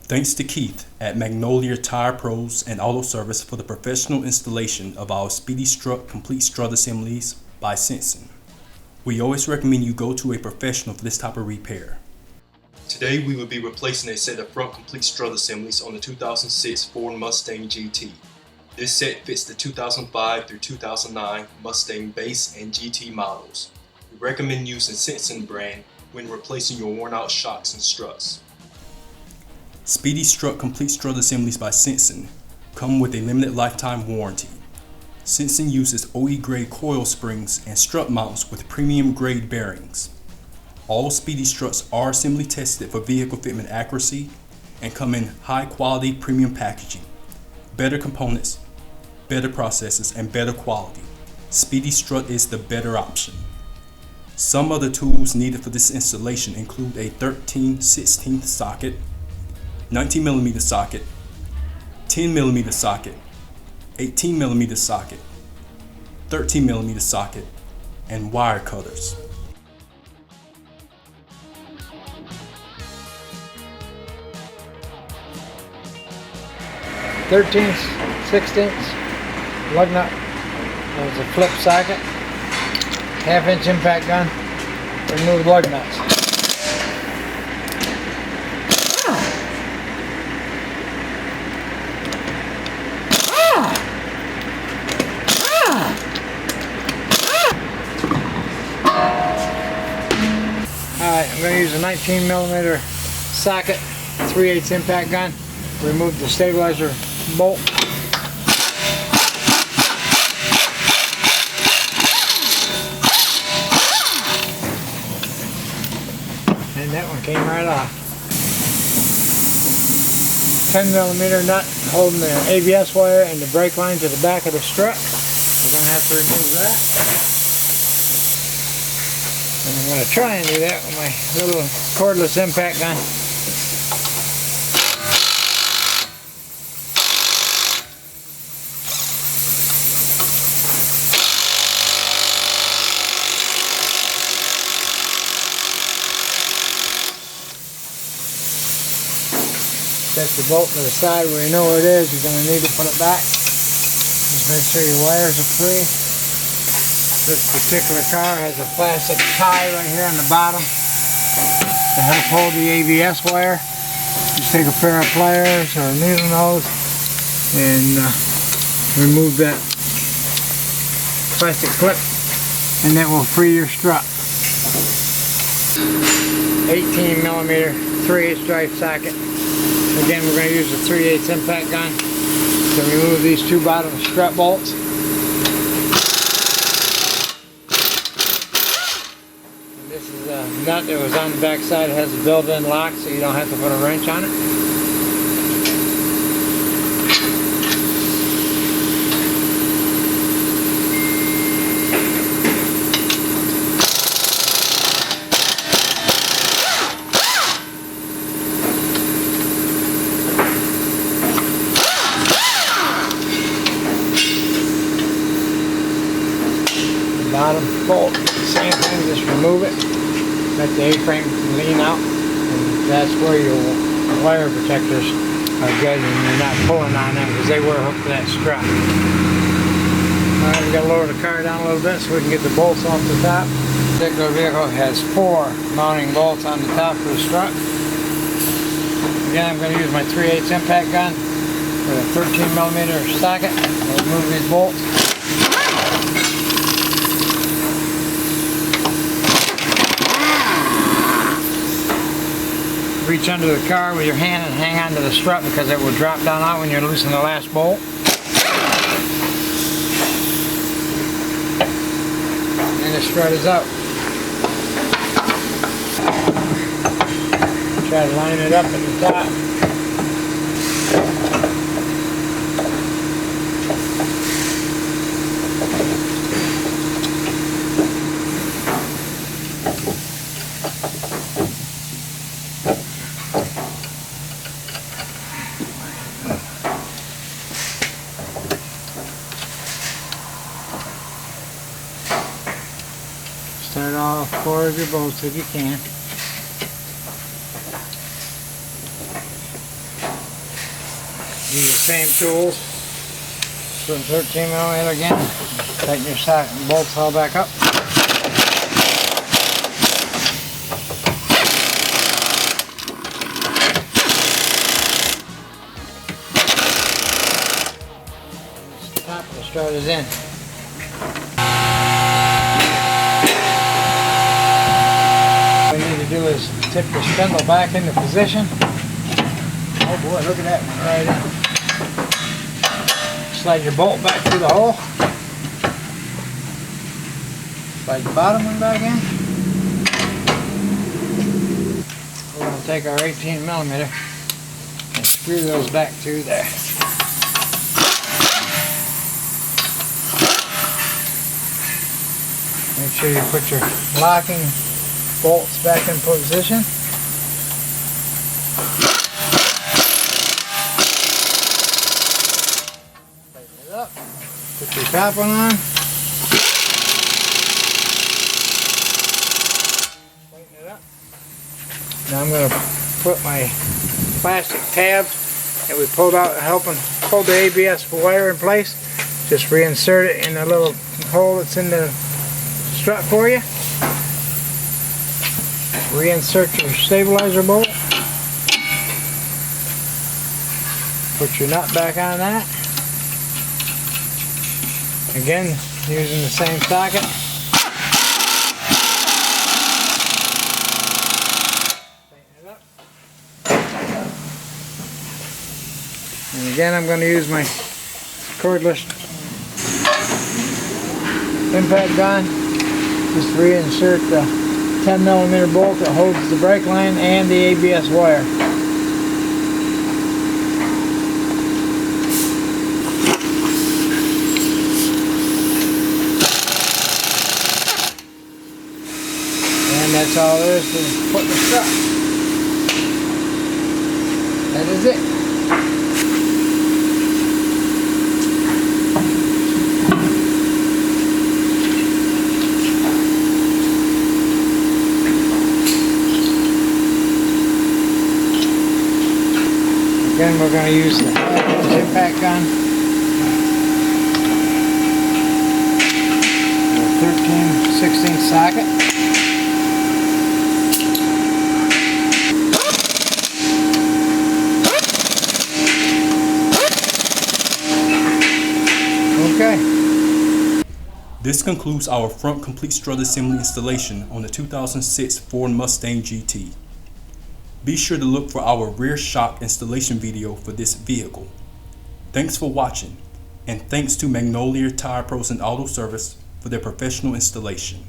Thanks to Keith at Magnolia Tire Pros and Auto Service for the professional installation of our Speedy Strut Complete Strut Assemblies by SENSEN. We always recommend you go to a professional for this type of repair. Today we will be replacing a set of front complete strut assemblies on the 2006 Ford Mustang GT. This set fits the 2005 through 2009 Mustang base and GT models. We recommend using SENSEN brand when replacing your worn out shocks and struts. Speedy Strut Complete Strut Assemblies by SENSEN come with a limited lifetime warranty. SENSEN uses OE grade coil springs and strut mounts with premium grade bearings. All Speedy Struts are assembly tested for vehicle fitment accuracy and come in high quality premium packaging, better components, better processes, and better quality. Speedy Strut is the better option. Some other tools needed for this installation include a 13/16 socket, 19mm socket, 10mm socket, 18mm socket, 13mm socket, and wire cutters. (13/16) lug nut. There's a flip socket, 1/2-inch impact gun. Remove lug nuts. Alright, I'm going to use a 19mm socket, 3/8 impact gun. Remove the stabilizer bolt. And that one came right off. 10mm nut holding the ABS wire and the brake line to the back of the strut. We're going to have to remove that. And I'm going to try and do that with my little cordless impact gun. Set your bolt to the side where you know where it is. You're going to need to put it back. Just make sure your wires are free. This particular car has a plastic tie right here on the bottom to help hold the ABS wire. Just take a pair of pliers or a needle nose and remove that plastic clip, and that will free your strut. 18mm 3/8 drive socket. Again, we're going to use a 3/8 impact gun to remove these two bottom strut bolts. And this is a nut that was on the back side. It has a built-in lock, so you don't have to put a wrench on it. Bottom bolt, same thing, just remove it, let the A-frame lean out, and that's where your wire protectors are good and you're not pulling on them because they were hooked to that strut. Alright, we've got to lower the car down a little bit so we can get the bolts off the top. This particular vehicle has 4 mounting bolts on the top of the strut. Again, I'm going to use my 3/8 impact gun with a 13mm socket. I'll remove these bolts. Reach under the car with your hand and hang on to the strut because it will drop down out when you loosen the last bolt. And the strut is out. Try to line it up at the top. Start all 4 of your bolts if you can. same tools. Put 13mm again. Tighten your socket and bolts all back up. Top of the strut is in. What we need to do is tip the spindle back into position. Oh boy, look at that one right in. Slide your bolt back through the hole. Slide the bottom one back in. We're going to take our 18mm and screw those back through there. Make sure you put your locking bolts back in position. Tighten it up. Put your top one on. Tighten it up. Now I'm going to put my plastic tabs that we pulled out, helping hold the ABS wire in place. Just reinsert it in the little hole that's in the strut for you. Reinsert your stabilizer bolt. Put your nut back on that. Again, using the same socket. Tighten it up. And again, I'm going to use my cordless impact gun. Just reinsert the 10mm bolt that holds the brake line and the ABS wire. And that's all there is to put the strut. That is it. Again, we're going to use the impact gun. The 13/16 socket. Okay. This concludes our front complete strut assembly installation on the 2006 Ford Mustang GT. Be sure to look for our rear shock installation video for this vehicle. Thanks for watching, and thanks to Magnolia Tire Pros and Auto Service for their professional installation.